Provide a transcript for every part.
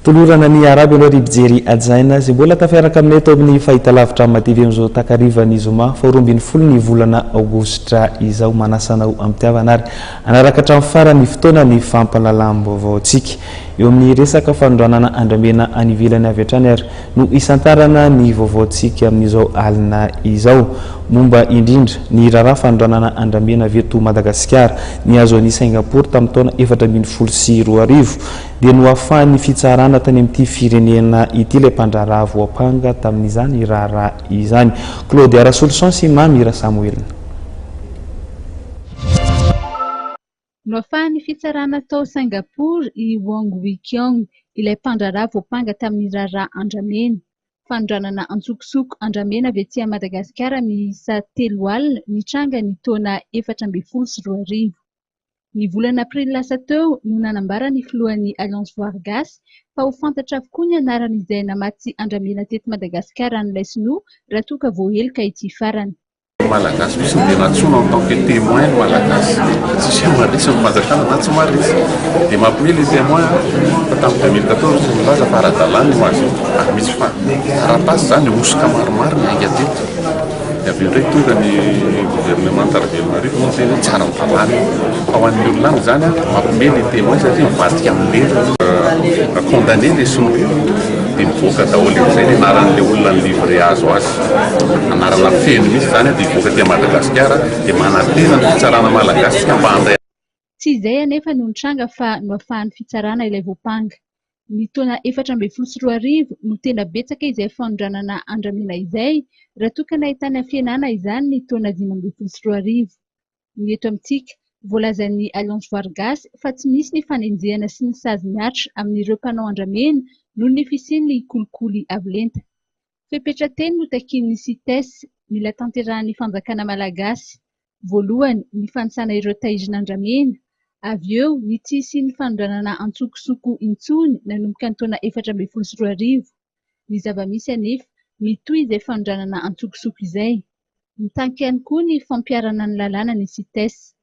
tolorana ny araby aloha ry bijery ajaina zay mbola tafiaraka aminay atao amin'ny fahitalavitra matevy amin'izao takarivan'ny zoma faharoambin'ny folo ny volana aogositra izao manasanao amitiavana ary anaraka hatramin'ny farany fotoana ny fampahalalam-baovaontsika eo amin'ny resaka fanondranana andramena any ivelany avy hatrany ary no isantarana ny vaovaontsika amin'izao alina izao momba indrindra ny raharaha fanondranana andramena avy eto Madagasikara ny azo an'i Singapour tamin'ny taona 2024 dia no ahafahan'ny fitsarana tany amin'ity firenena ity ilay mpandraraha voapanga tamin'izany raharaha izany. Claude Arasolution sy Mamira Samuel. No ahafahan'ny fitsarana tao Singapour i Wong Wei-kiong ilay mpandraraha voapanga tamin'ny raharaha andramena. Fanondranana antsokosoko andramena avy aty Madagasikara miisa 3 alina nitranga ny taona 2024. Ny volana aprily lasa teo no nanambara ny filohan'ny Alliance Vargas fa ho fantatra avokoa ny anaran'izay namaty andramena teto Madagasikara an'ilay sinoa raha toa ka voahelika ity farany. Malagasy misy dia natsoina en tant que témoin malagasy tsisy marisy ny fanjakana na tsy marisy dia mampihoe le témoin fa tamin'ny 2014 milaza fa ara-dalàna ho azy ary misy fa taratasy zany osoka maromaro miainga teto dia avy eo ndray tonga ny gouvernement Antananarivo no tena tsara mitalàna fa ho an'ny olona any zany mampihoe le témoin satria mivadika amin'ny lera condamné le sinoa io dia mivoaka daholo izay ny anaran'ilay olona ny livre azo azy anarana feno misy zany dia mivoaka ty Madagasikara dia manatena ny fitsarana malagasy mba handray. Tsy izay anefa no nitranga fa no ahafahan'ny fitsarana ilay voapanga. Ny taona 2024 no tena betsaka izay fanondranana andramena izay raha toa ka nahitana fienana izany ny taona 2024. Ny eto amintsika voalazan'ny Alliance Vargas fa tsy misy ny fanenjehana sy ny sazy miatra amin'ireo mpanao andramena noho ny fisian'ny kolikoly avolenta. Fepetra-teny no takian'ny CITES mila tanterahan'ny fanjakana malagasy. Voalohany ny fanisana ireo taizina andramena, avy eo ny tsy isian'ny fanondranana antsokosoko intsony nanomboka ny taona 2024. Ny zava-misy anefa mitohy izay fanondranana antsokosoko izay. Mitanky ihany koa ny fampiarana ny lalàna ny CITES.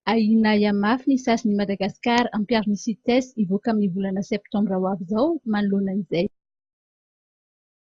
Aina iamafy ny sasin'i Madagasikara ampiaro ny CITES ivoaka amin'ny volana septambra ho avy izao manoloana izay.